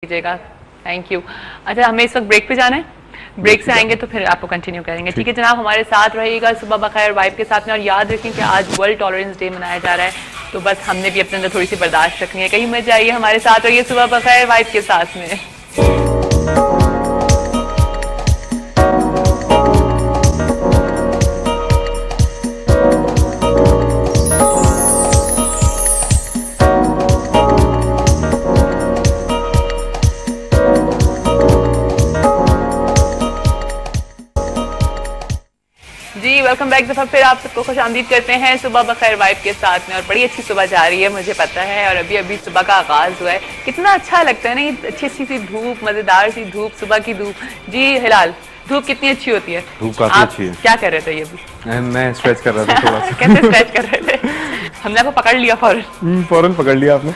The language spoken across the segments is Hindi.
कीजिएगा। Thank you. अच्छा, हमें इस वक्त ब्रेक पे जाना है, ब्रेक से आएंगे तो फिर आपको कंटिन्यू करेंगे। ठीक है जनाब, हमारे साथ रहिएगा सुबह बखैर वाइफ के साथ में। और याद रखें कि आज वर्ल्ड टॉलरेंस डे मनाया जा रहा है, तो बस हमने भी अपने अंदर थोड़ी सी बर्दाश्त रखनी है। कहीं मत जाइए, हमारे साथ रहिए सुबह बखैर वाइफ के साथ में। जी वेलकम बैक। दफा फिर आप सबको खुश आमदीद करते हैं सुबह बखैर वाइफ के साथ में। और बड़ी अच्छी सुबह जा रही है, मुझे पता है। और अभी अभी सुबह का आगाज हुआ है, कितना अच्छा लगता है ना, ये अच्छी अच्छी सी धूप, मजेदार सी धूप, सुबह की धूप। जी हिलाल, धूप कितनी अच्छी होती है। धूप काफी अच्छी है। क्या कर रहे थे ये अभी? मैं स्ट्रेच कर रहा था थोड़ा सा। कैसे स्ट्रेच कर रहे थे? हमने आपको पकड़ लिया फौरन। फौरन पकड़ लिया आपने।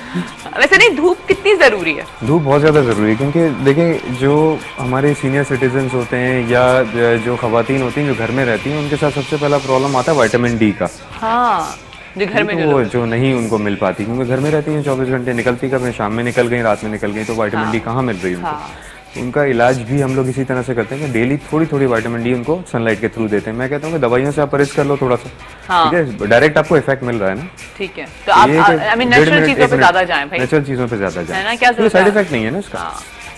वैसे नहीं, धूप कितनी जरूरी है? धूप बहुत ज़्यादा ज़रूरी है, क्योंकि देखें जो हमारे सीनियर सिटीजन्स होते हैं या जो खवातीन होती हैं जो घर में रहती हैं, उनके साथ सबसे पहला प्रॉब्लम आता है विटामिन डी का। हाँ, जो घर में जो नहीं उनको मिल पाती, क्योंकि घर में रहती हैं 24 घंटे, निकलती कब हैं, शाम में निकल गई, रात में निकल गई, तो विटामिन डी कहाँ मिल रही है उनको। उनका इलाज भी हम लोग इसी तरह से करते हैं कि डेली थोड़ी थोड़ी विटामिन डी उनको सनलाइट के थ्रू देते हैं। मैं कहता हूँ कि दवाइयों से आप परहेज कर लो थोड़ा सा। ठीक है, डायरेक्ट आपको इफेक्ट मिल रहा है ना। ठीक है, तो आप नेचुरल चीजों पे ज्यादा जाएं भाई। नेचुरल चीजों पे ज्यादा जाएं, है ना, क्या साइड इफेक्ट नहीं है ना इसका।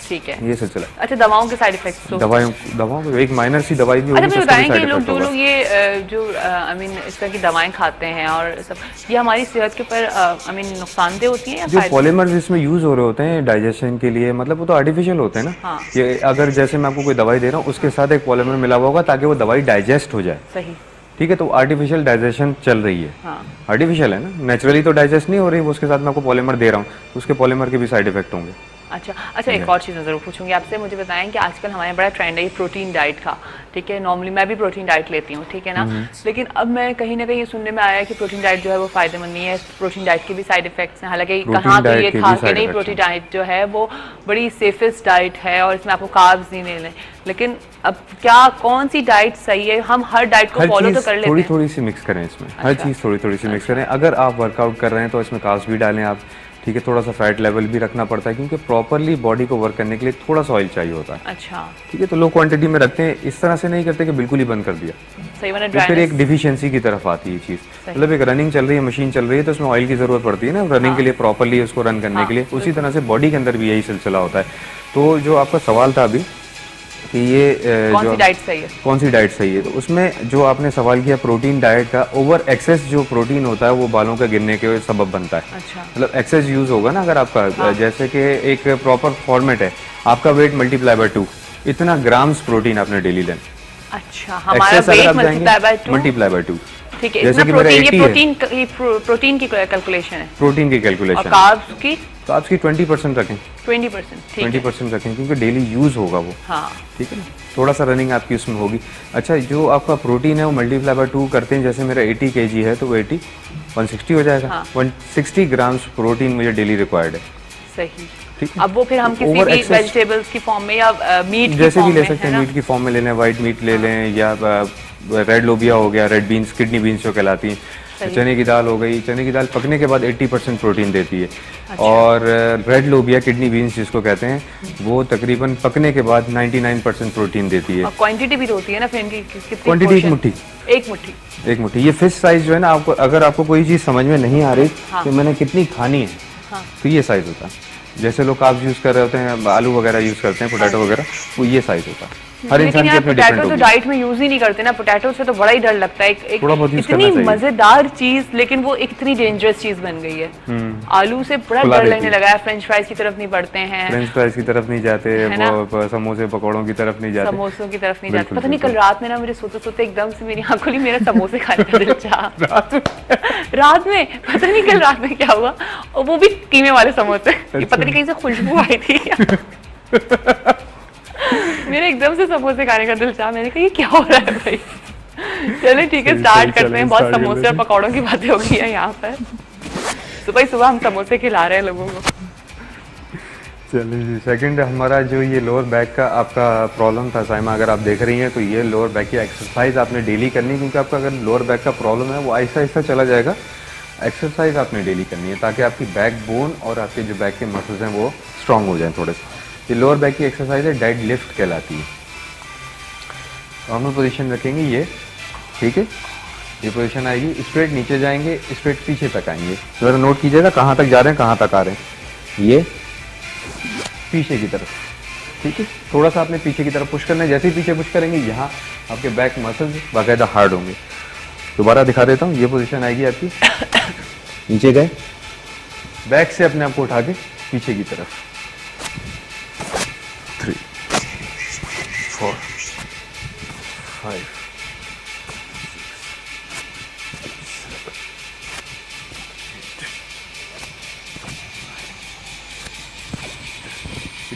ठीक है, ये सिलसिला। अच्छा, दवाओं के साइड इफेक्ट्स तो दवाओं एक माइनर सी दवाई भी होगी। अच्छा, मुझे बताएं कि जो लोग ये जो आई मीन इस तरह की दवाएं खाते हैं और सब, ये हमारी सेहत के ऊपर आई मीन नुकसानदेह होती हैं या जो पॉलीमर्स इसमें यूज हो रहे होते हैं डाइजेशन के लिए, मतलब वो तो आर्टिफिशियल होते हैं ना। हाँ। ये अगर जैसे मैं आपको कोई दवाई दे रहा हूँ, उसके साथ एक पॉलीमर मिला हुआ होगा ताकि वो दवाई डाइजेस्ट हो जाए। सही। ठीक है, तो आर्टिफिशियल डाइजेशन चल रही है। हाँ। आर्टिफिशियल है ना, नेचुरली तो डाइजेस्ट नहीं हो रही, उसके साथ मैं आपको पॉलीमर दे रहा हूँ, उसके पॉलीमर के भी साइड इफेक्ट होंगे। अच्छा, एक और चीज़ ज़रूर पूछूंगी आपसे। मुझे बताएं कि आजकल हमारे बड़ा ट्रेंड है ये प्रोटीन डाइट का। ठीक है, नॉर्मली मैं भी प्रोटीन डाइट लेती हूँ, ठीक है ना। लेकिन अब मैं कहीं ना कहीं ये सुनने में आया है कि प्रोटीन डाइट जो है वो फायदेमंद नहीं है, प्रोटीन डाइट के भी साइड इफेक्ट्स हैं। हालांकि कहाँ तो ये था कि नहीं, प्रोटीन डाइट जो है वो बड़ी सेफेस्ट डाइट है और इसमें आपको कार्ब्स नहीं लेने। लेकिन अब क्या, कौन सी डाइट सही है? हम हर डाइट को फॉलो तो कर लेते हैं, थोड़ी सी मिक्स करें इसमें। हर चीज़ थोड़ी सी मिक्स करें। अगर आप वर्कआउट कर रहे हैं तो इसमें कार्ब्स भी डालें आप। ठीक है, थोड़ा सा फैट लेवल भी रखना पड़ता है, क्योंकि प्रॉपरली बॉडी को वर्क करने के लिए थोड़ा सा ऑयल चाहिए होता है। अच्छा। ठीक है, तो लो क्वांटिटी में रखते हैं, इस तरह से नहीं करते कि बिल्कुल ही बंद कर दिया। सही, मैंने तो फिर एक डिफिशियंसी की तरफ आती है चीज़। मतलब एक रनिंग चल रही है, मशीन चल रही है, तो उसमें ऑयल की जरूरत पड़ती है ना रनिंग के लिए, प्रॉपरली उसको रन करने के लिए। उसी तरह से बॉडी के अंदर भी यही सिलसिला होता है। तो जो आपका सवाल था अभी कि ये कौन सी डाइट सही है, तो उसमें जो आपने सवाल किया प्रोटीन डाइट का, ओवर एक्सेस जो प्रोटीन होता है वो बालों का गिरने के सबब बनता है। अच्छा। मतलब एक्सेस यूज होगा ना अगर आपका, जैसे कि एक प्रॉपर फॉर्मेट है, आपका वेट मल्टीप्लाई बाय 2, इतना ग्राम्स प्रोटीन आपने डेली लेना। अच्छा, हमारा वेट मल्टीप्लाई बाय 2। ठीक है, जैसे कि मेरा 80 है। प्रोटीन की कैलकुलेशन है। प्रोटीन की कैलकुलेशन। और कार्ब्स की 20% रखें। 20% रखें, क्योंकि डेली यूज होगा वो। हाँ। ठीक है ना, थोड़ा सा रनिंग आपकी उसमें होगी। अच्छा, जो आपका प्रोटीन है वो मल्टीप्लाई बाय 2 करते हैं। जैसे मेरा 80 kg है तो वो 160 हो जाएगा। हाँ। 160 ग्राम्स प्रोटीन मुझे डेली रिक्वायर्ड है। सही। ठीक है, अब वो फिर हम किसी भी वेजिटेबल्स की फॉर्म में या मीट जैसे भी ले सकते हैं, मीट की फॉर्म में ले लें, व्हाइट मीट ले लें, या रेड लोबिया हो गया, रेड बीन्स, किडनी बीन्स जो कहलाती हैं, चने की दाल हो गई। चने की दाल पकने के बाद 80% प्रोटीन देती है। अच्छा। और रेड लोबिया, किडनी बीन्स जिसको कहते हैं, वो तकरीबन पकने के बाद 99% प्रोटीन देती है। क्वांटिटी भी होती है ना फिर इनकी, क्वांटिटी एक मुट्ठी। ये फिश साइज जो है ना, आपको अगर आपको कोई चीज़ समझ में नहीं आ रही तो मैंने कितनी खानी है, तो ये साइज होता है। जैसे लोग कार्ब्स यूज कर रहे होते हैं, आलू वगैरह यूज करते हैं, पोटैटो वगैरह, वो ये साइज होता है। हर इंसान की अपनी डिफरेंट होगी। पोटैटो तो डाइट में यूज ही नहीं करते ना, पोटैटो से तो बड़ा ही डर लगता है। एक इतनी मजेदार चीज, लेकिन वो एक इतनी डेंजरस चीज बन गई है। आलू से बड़ा डर लगने लगा है। फ्रेंच फ्राइज की तरफ नहीं बढ़ते हैं, फ्रेंच फ्राइज की तरफ नहीं जाते, समोसे पकौड़ों की तरफ नहीं जाते, समोसों की तरफ नहीं जाते। पता नहीं कल रात में ना मुझे सोते सोते एकदम से मेरी आंख खुली, मेरा समोसे खाने का दिल चाहा। रात में पता नहीं कल रात में क्या हुआ, और वो भी कीमे वाले समोसे। पता नहीं कहीं से खुशबू आई थी। मेरे एकदम से समोसे खाने का दिल चाहा। मैंने कहा ये क्या हो रहा है भाई। चलिए ठीक है, स्टार्ट करते हैं। बहुत समोसे और पकौड़ों की बातें हो गई है यहाँ पर। सुबह हम समोसे खिला रहे हैं लोगों को। चलिए, सेकंड हमारा जो ये लोअर बैक का आपका प्रॉब्लम था साइमा, अगर आप देख रही हैं तो ये लोअर बैक की एक्सरसाइज आपने डेली करनी है, क्योंकि आपका अगर लोअर बैक का प्रॉब्लम है वो आहिस्ता आहिस्ता चला जाएगा। एक्सरसाइज आपने डेली करनी है ताकि आपकी बैक बोन और आपके जो बैक के मसल्स हैं वो स्ट्रांग हो जाएं थोड़े से। ये लोअर बैक की एक्सरसाइज है, डेड लिफ्ट कहलाती है। नॉर्मल पोजीशन रखेंगे ये, ठीक है, ये पोजीशन आएगी, स्ट्रेट नीचे जाएंगे, स्ट्रेट पीछे तक आएंगे। जरा नोट कीजिएगा कहाँ तक जा रहे हैं, कहाँ तक आ रहे हैं। ये पीछे की तरफ, ठीक है, थोड़ा सा आपने पीछे की तरफ पुश करना है। जैसे ही पीछे पुश करेंगे यहाँ आपके बैक मसल्स बाकायदा हार्ड होंगे। दोबारा दिखा देता हूँ, ये पोजीशन आएगी आपकी, नीचे गए, बैक से अपने आप को उठा के पीछे की तरफ, 3 4 5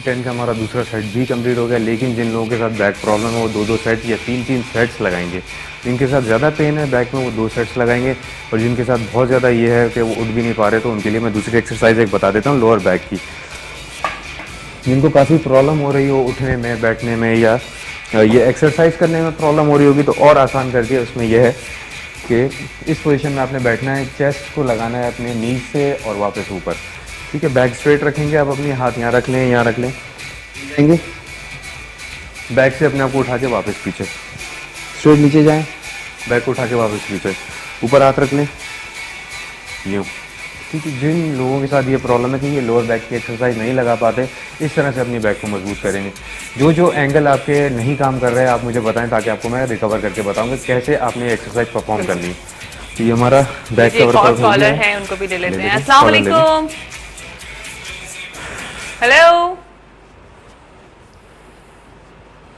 10 का हमारा दूसरा सेट भी कंप्लीट हो गया। लेकिन जिन लोगों के साथ बैक प्रॉब्लम है वो 2-2 सेट या 3-3 सेट्स लगाएंगे। जिनके साथ ज़्यादा पेन है बैक में वो 2 सेट्स लगाएंगे, और जिनके साथ बहुत ज़्यादा ये है कि वो उठ भी नहीं पा रहे तो उनके लिए मैं दूसरी एक्सरसाइज एक बता देता हूँ लोअर बैक की। जिनको काफ़ी प्रॉब्लम हो रही हो उठने में, बैठने में, या ये एक्सरसाइज करने में प्रॉब्लम हो रही होगी तो और आसान करके उसमें यह है कि इस पोजीशन में आपने बैठना है, चेस्ट को लगाना है अपने नीज से और वापस ऊपर, ठीक है। बैक स्ट्रेट रखेंगे आप, अपनी हाथ यहाँ रख लें, यहाँ रख लें, लेंगे, बैक से अपने आप को उठा के वापस पीछे, स्ट्रेट नीचे जाएं, बैक को उठा के वापस पीछे, ऊपर हाथ रख लें, यूँ, ठीक है। जिन लोगों के साथ ये प्रॉब्लम है कि ये लोअर बैक की एक्सरसाइज नहीं लगा पाते, इस तरह से अपनी बैक को मजबूत करेंगे। जो जो एंगल आपके नहीं काम कर रहे हैं आप मुझे बताएं, ताकि आपको मैं रिकवर करके बताऊंगा कैसे आपने एक्सरसाइज परफॉर्म करनी है। तो ये हमारा बैक का वर्कआउट हो गया है, उनको भी ले लेते हैं। अस्सलाम वालेकुम, हेलो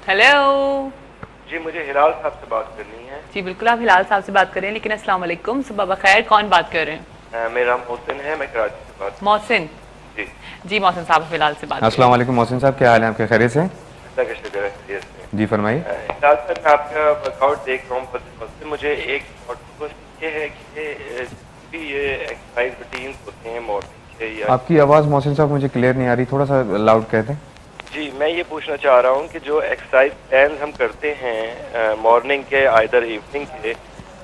हेलो जी, मुझे हिलाल साहब से बात करनी है। जी बिल्कुल, आप हिलाल साहब से बात कर रहे हैं। लेकिन अस्सलाम वालेकुम, सुबह बखैर, कौन बात कर रहे हैं? मेरा मोहसिन है, मैं कराची से बात। मोहसिन जी जी, मोहसिन साहब हिलाल से बात। अस्सलाम वालेकुम मोहसिन साहब, क्या हाल है आपके? खैरियत से? अल्लाह का शुक्र है, खैरियत से। जी फरमाइए। हिलाल साहब, मैं आपका वर्कआउट देख रहा हूँ, मुझे एक ये है कि ये एक्सरसाइज रूटीन होते हैं मॉर्निंग के या... आपकी आवाज़ मोहसिन साहब मुझे क्लियर नहीं आ रही, थोड़ा सा लाउड कहते हैं। जी, मैं ये पूछना चाह रहा हूँ कि जो एक्सरसाइज प्लान हम करते हैं मॉर्निंग के आइदर इवनिंग के,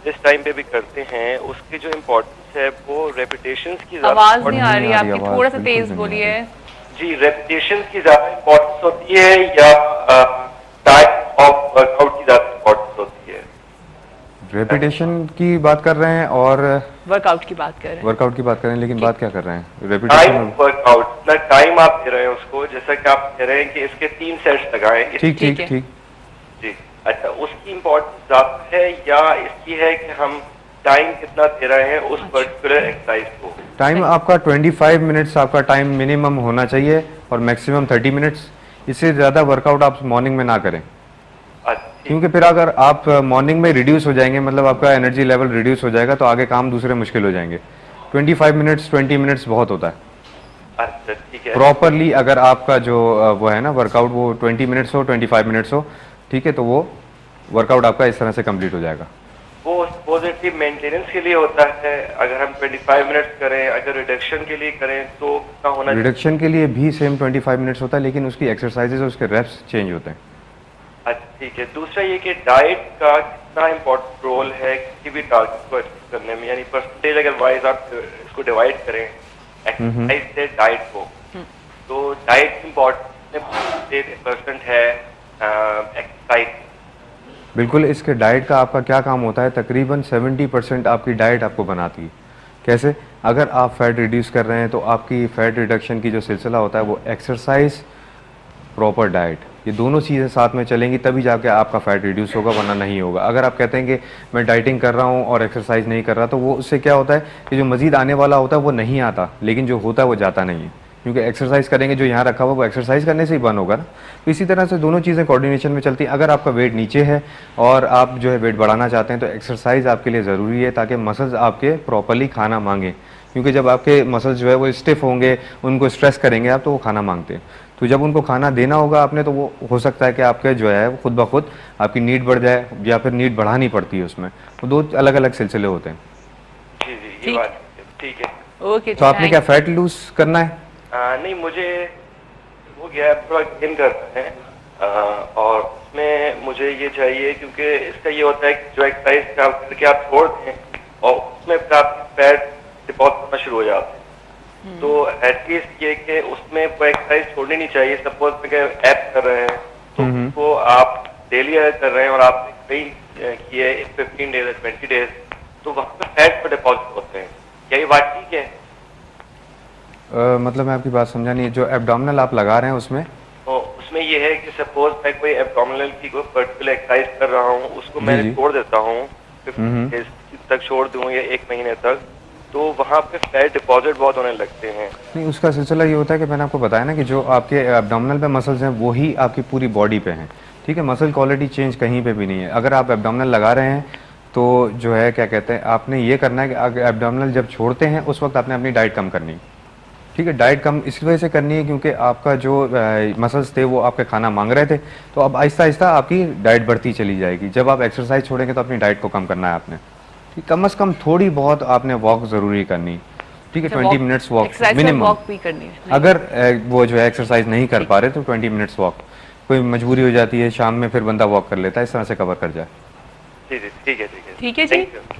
जिस टाइम पे भी करते हैं, उसकी जो इम्पोर्टेंस है वो रेपिटेशंस की आवाज नहीं आ रही आपकी, थोड़ा सा तेज बोलिए। जी, रेपिटेशंस की ज्यादा इम्पोर्टेंस होती है या टाइप ऑफ वर्कआउट की ज्यादा इम्पोर्टेंस होती है? रेपिटेशन की बात कर रहे हैं और वर्कआउट की बात कर रहे हैं। वर्कआउट की बात कर रहे हैं, लेकिन बात क्या कर रहे हैं? रेपिटेशन वर्कआउट ना टाइम आप दे रहे हैं उसको, जैसा कि आप कह रहे हैं कि इसके 3 सेट्स लगाएं। ठीक ठीक ठीक जी, अच्छा, उसकी इम्पोर्टेंस ज्यादा है या इसकी है कि हम टाइम कितना दे रहे हैं उस पर्टिकुलर एक्सरसाइज को? टाइम आपका 25 मिनट्स आपका टाइम मिनिमम होना चाहिए और मैक्सिमम 30 मिनट्स। इससे ज़्यादा वर्कआउट आप मॉर्निंग में ना करें, क्योंकि फिर अगर आप मॉर्निंग में रिड्यूस हो जाएंगे, मतलब आपका एनर्जी लेवल रिड्यूस हो जाएगा, तो आगे काम दूसरे मुश्किल हो जाएंगे। 25 मिनट्स 20 मिनट्स बहुत होता है। अच्छा, ठीक है। प्रॉपरली अगर आपका जो वो है ना वर्कआउट वो 20 मिनट्स हो, 25 मिनट्स हो, ठीक है, तो वो वर्कआउट आपका इस तरह से कंप्लीट हो जाएगा। वो पॉजिटिव मेंटेनेंस के लिए होता है। अगर हम 25 मिनट्स करें, अगर रिडक्शन के लिए करें तो कितना होना? रिडक्शन के लिए भी सेम 25 मिनट्स होता है, लेकिन उसकी एक्सरसाइजेज और उसके रेप्स चेंज होते हैं। अच्छा, ठीक है। दूसरा ये कि डाइट का कितना इम्पोर्टेंट रोल है किसी भी टारगेट को अचीव करने में, यानी परसेंटेज अगर वाइज आप इसको डिवाइड करें एक्सरसाइज से डाइट को, तो डाइट इम्पोर्टेंट परसेंट है एक्सरसाइज? बिल्कुल, इसके डाइट का आपका क्या काम होता है, तकरीबन 70% आपकी डाइट आपको बनाती है। कैसे? अगर आप फैट रिड्यूस कर रहे हैं तो आपकी फैट रिडक्शन की जो सिलसिला होता है वो एक्सरसाइज, प्रॉपर डाइट, ये दोनों चीज़ें साथ में चलेंगी तभी जाके आपका फैट रिड्यूस होगा, वरना नहीं होगा। अगर आप कहते हैं कि मैं डाइटिंग कर रहा हूँ और एक्सरसाइज नहीं कर रहा, तो वो उससे क्या होता है कि जो मज़ीद आने वाला होता है वो नहीं आता, लेकिन जो होता है वो जाता नहीं है, क्योंकि एक्सरसाइज करेंगे जो यहाँ रखा हुआ वो एक्सरसाइज करने से ही बर्न होगा ना। तो इसी तरह से दोनों चीज़ें कोऑर्डिनेशन में चलती हैं। अगर आपका वेट नीचे है और आप जो है वेट बढ़ाना चाहते हैं तो एक्सरसाइज आपके लिए ज़रूरी है, ताकि मसल्स आपके प्रॉपरली खाना मांगें, क्योंकि जब आपके मसल्स जो है वो स्टिफ होंगे, उनको स्ट्रेस करेंगे आप, तो वो खाना मांगते हैं। तो जब उनको खाना देना होगा आपने, तो वो हो सकता है कि आपके जो है खुद ब खुद आपकी नीड बढ़ जाए या फिर नीड बढ़ानी पड़ती है उसमें। वो 2 अलग अलग सिलसिले होते हैं। जी जी, ये बात ठीक है। ओके, तो आपने क्या फैट लूज करना है? नहीं, मुझे हो गया, थोड़ा गेन करना है और उसमें मुझे ये चाहिए, क्योंकि इसका ये होता है कि जो एक्सरसाइज करके आप छोड़ दें और उसमें फिर आप फैट डिपॉजिट होना शुरू हो जाते हैं। तो एटलीस्ट ये कि उसमें वो एक्सरसाइज छोड़नी नहीं चाहिए। सपोज मैं ऐप कर रहे हैं तो उसको आप डेली कर रहे हैं और आपने कहीं किए 15 डेज 20 डेज, तो वहाँ पे फैट पर डिपॉजिट होते हैं, क्या ये बात ठीक है? मतलब मैं आपकी बात समझा नहीं, जो एब्डोमिनल आप लगा रहे हैं उसमें तो उसमें ये है कि सपोज मैं कोई एब्डोमिनल की कोई पर्टिकुलर एक्सरसाइज कर रहा हूँ, उसको मैं जी। छोड़ देता हूँ 15 डेज तक छोड़ दूँ या 1 महीने तक, तो वहाँ पे फैट डिपॉजिट बहुत होने लगते हैं। नहीं, उसका सिलसिला ये होता है कि मैंने आपको बताया ना कि जो आपके एब्डोमिनल पे मसल्स हैं वही आपकी पूरी बॉडी पे हैं, ठीक है। मसल क्वालिटी चेंज कहीं पे भी नहीं है। अगर आप एब्डोमिनल लगा रहे हैं तो जो है क्या कहते हैं, आपने ये करना है कि एब्डोमिनल जब छोड़ते हैं उस वक्त आपने अपनी डाइट कम करनी है, ठीक है। डाइट कम इस वजह से करनी है क्योंकि आपका जो मसल्स थे वो आपके खाना मांग रहे थे, तो अब आहिस्ता आहिस्ता आपकी डाइट बढ़ती चली जाएगी। जब आप एक्सरसाइज छोड़ेंगे तो अपनी डाइट को कम करना है आपने, ठीक। कम से कम थोड़ी बहुत आपने वॉक ज़रूरी करनी, ठीक है। 20 मिनट्स वॉक मिनिमम। वॉक भी करनी है। अगर वो जो है एक्सरसाइज नहीं कर पा रहे तो 20 मिनट्स वॉक, कोई मजबूरी हो जाती है शाम में फिर बंदा वॉक कर लेता है, इस तरह से कवर कर जाए। जी जी ठीक है ठीक है ठीक है जी। Thank you.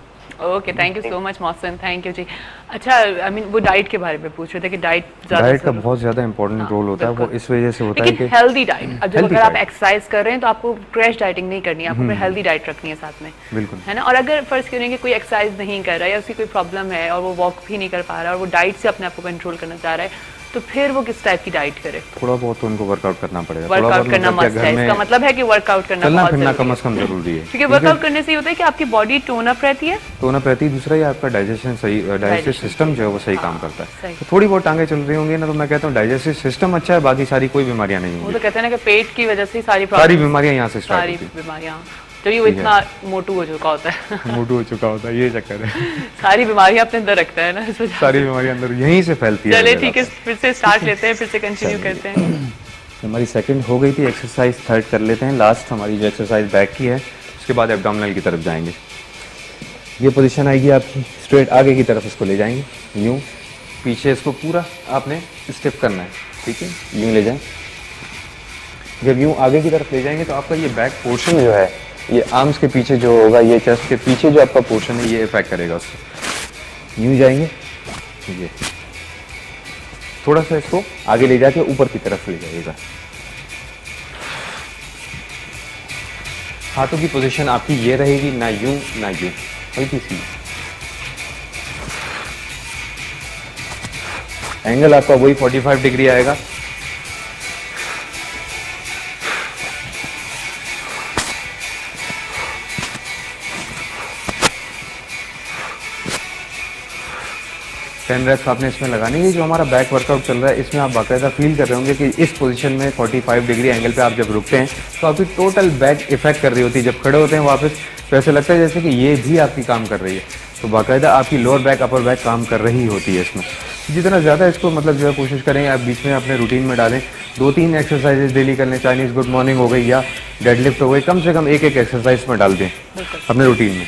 Okay, thank you so much Mohsin, thank you ji. अच्छा, आई मीन वो डाइट के बारे में पूछ रहे थे कि डाइट डाइट का बहुत ज़्यादा इंपॉर्टेंट रोल होता है, वो इस वजह से होता है लेकिन कि हेल्दी डाइट, अब जब healthy अगर आप diet। एक्सरसाइज कर रहे हैं तो आपको क्रैश डाइटिंग नहीं करनी है, आपको फिर हेल्दी डाइट रखनी है साथ में, बिल्कुल। है ना। और अगर फर्ज करें कि कोई एक्सरसाइज नहीं कर रहा है या उसकी कोई प्रॉब्लम है और वो वॉक भी नहीं कर पा रहा है और वो डाइट से अपने आप को कंट्रोल करना चाह रहा है, तो फिर वो किस टाइप की डाइट करे? थोड़ा बहुत तो उनको वर्कआउट करना पड़ेगा। थोड़ा वर्कआउट बहुत करना मतलब क्या मस्ट है, घर इसका में मतलब है कि वर्कआउट करना चलना बहुत फिरना जरूरी कम है। से कम जरूरी है, क्योंकि वर्कआउट करने से ये होता है कि आपकी बॉडी टोन अप रहती है, तो ना प्रति दूसरा ही आपका डाइजेशन सही, डाइजेस्टिव सिस्टम जो है वो सही काम करता सही। है। तो थोड़ी बहुत टांगे चल रही होंगी ना, तो मैं कहता हूँ डाइजेस्टिव सिस्टम अच्छा है, बाकी सारी कोई बीमारियां नहीं वो होंगी। तो कहते हैं ना कि पेट की वजह से ही सारी सारी प्रॉब्लम, बीमारियां यहाँ से स्टार्ट सारी होती बीमारियां, जब ये वो इतना मोटू हो चुका होता है है। मोटू हो चुका होता है, ये चक्कर है। सारी बीमारियां अपने अंदर रखता है ना, इस वजह से। सारी बीमारियां अंदर यहीं से फैलती है। चलिए ठीक है, फिर से स्टार्ट लेते हैं, फिर से कंटिन्यू करते हैं। हमारी सेकंड हो गई थी एक्सरसाइज, थर्ड कर लेते हैं। लास्ट हमारी जो एक्सरसाइज बैक की है, उसके बाद एब्डोमिनल की तरफ जाएंगे। ये पोजीशन आएगी आपकी, स्ट्रेट आगे की तरफ इसको ले जाएंगे, यूं पीछे इसको पूरा आपने स्टेप करना है, ठीक है। यूं ले जाएं, जब यूं आगे की तरफ ले जाएंगे तो आपका ये बैक पोर्शन जो है, ये आर्म्स के पीछे जो होगा, ये चेस्ट के पीछे जो आपका पोर्शन है, ये इफेक्ट करेगा उसको। यूं जाएंगे, ये थोड़ा सा इसको आगे ले जाके ऊपर की तरफ ले जाइएगा। हाथों की पोजीशन आपकी ये रहेगी, ना यूं ना यूं, हल्की सी। एंगल आपका वही 45 डिग्री आएगा। टेन रेप्स आपने इसमें लगानी है। जो हमारा बैक वर्कआउट चल रहा है इसमें आप बाकायदा फील कर रहे होंगे कि इस पोजीशन में 45 डिग्री एंगल पे आप जब रुकते हैं तो आपकी टोटल बैक इफेक्ट कर रही होती है। जब खड़े होते हैं वापस तो ऐसा लगता है जैसे कि ये भी आपकी काम कर रही है। तो बाकायदा आपकी लोअर बैक अपर बैक काम कर रही होती है इसमें। जितना ज़्यादा इसको मतलब जो है कोशिश करें आप बीच में अपने रूटीन में डालें। 2-3 एक्सरसाइजेज डेली कर लें। चाइनीज़ गुड मॉर्निंग हो गई या डेडलिफ्ट हो गई, कम से कम एक एक्सरसाइज में डाल दें अपने रूटीन में।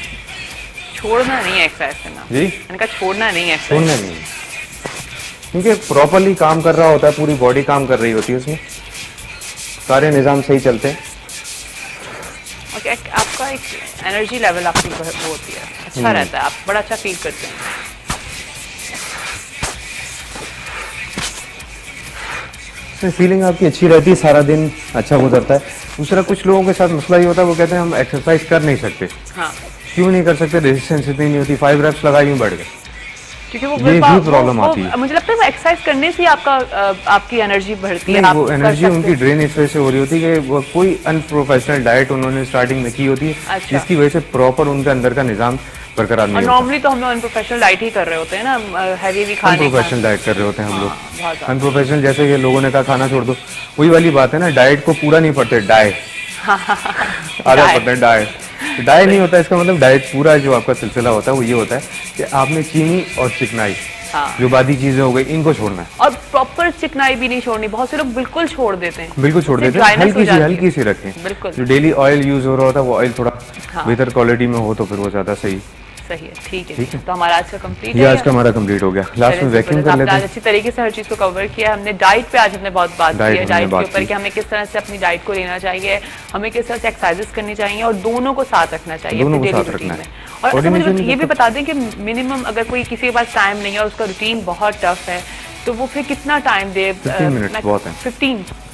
छोड़ना नहीं है एक्सरसाइज करना जी, मैंने कहा छोड़ना नहीं है छोड़ना नहीं है, क्योंकि प्रॉपरली काम कर रहा होता है, पूरी बॉडी काम कर रही होती है, उसमें सारे निज़ाम सही चलते हैं। ओके, आपका एक एनर्जी लेवल आपकी वो होती है, अच्छा रहता है, आप बड़ा अच्छा फील करते हैं। फीलिंग आपकी अच्छी रहती है, सारा दिन अच्छा गुजरता है। दूसरा कुछ लोगों के साथ मसला ये होता है, वो कहते हैं हम एक्सरसाइज कर नहीं सकते। हाँ, क्यों नहीं कर सकते? रेजिस्टेंस इतनी नहीं होती। 5 रेप्स लगा यूं बढ़ गए, क्योंकि वो ये भी प्रॉब्लम आती है। मुझे लगता है वो एक्सरसाइज करने से ही आपका आपकी एनर्जी बढ़ती है। नहीं, आप वो कर एनर्जी सकते उनकी हैं। ड्रेन इस वजह से हो रही होती है कि वो कोई अनप्रोफेशनल डाइट उन्होंने स्टार्टिंग में की होती है, अच्छा। जिसकी वजह से प्रॉपर उनके अंदर का निज़ाम बरकरार और नहीं होता। नॉर्मली तो हम लोग अनप्रोफेशनल डाइट ही कर रहे होते हैं ना, हैवी भी खाने अनप्रोफेशनल डाइट कर रहे होते हैं हम लोग। बहुत ज़्यादा। अनप्रोफेशनल जैसे कि लोगों ने कहा खाना छोड़ दो, वही वाली बात है ना, डाइट को पूरा नहीं पढ़ते, डाइट आधा पढ़ते हैं। डाइट नहीं होता, इसका मतलब डाइट पूरा जो आपका सिलसिला होता है वो ये होता है कि आपने चीनी और चिकनाई हाँ। जो बादी चीजें हो गई इनको छोड़ना है। और प्रॉपर चिकनाई भी नहीं छोड़नी, बहुत से लोग बिल्कुल छोड़ देते हैं। बिल्कुल छोड़ सिर्फ देते हैं, dryness हो जाती है। हल्की सी रखें। बिल्कुल। जो डेली ऑयल यूज हो रहा होता है वो ऑयल थोड़ा हाँ। बेहतर क्वालिटी में हो तो फिर वो ज्यादा सही। सही है, ठीक है। तो हमारा आज का कंप्लीट ये है। आज का हमारा कंप्लीट हो गया। लास्ट में वैक्यूम कर आपने लेते आज हैं। अच्छी तरीके से हर चीज को कवर किया। हमने डाइट पे आज हमने बहुत बात की है, हमने डाइट के बात ऊपर की। कि हमें किस तरह से अपनी डाइट को लेना चाहिए, हमें किस तरह से एक्सरसाइजेस करनी चाहिए और दोनों को साथ रखना चाहिए दोनों अपनी को डेली साथ रूटीन रखना में। है। और अच्छा मुझे Coordination ये भी मतलब- बता दें कि मिनिमम अगर कोई किसी के पास टाइम नहीं है और उसका रूटीन बहुत टफ है तो वो फिर कितना टाइम दे? 15 मिनट्स बहुत हैं। 15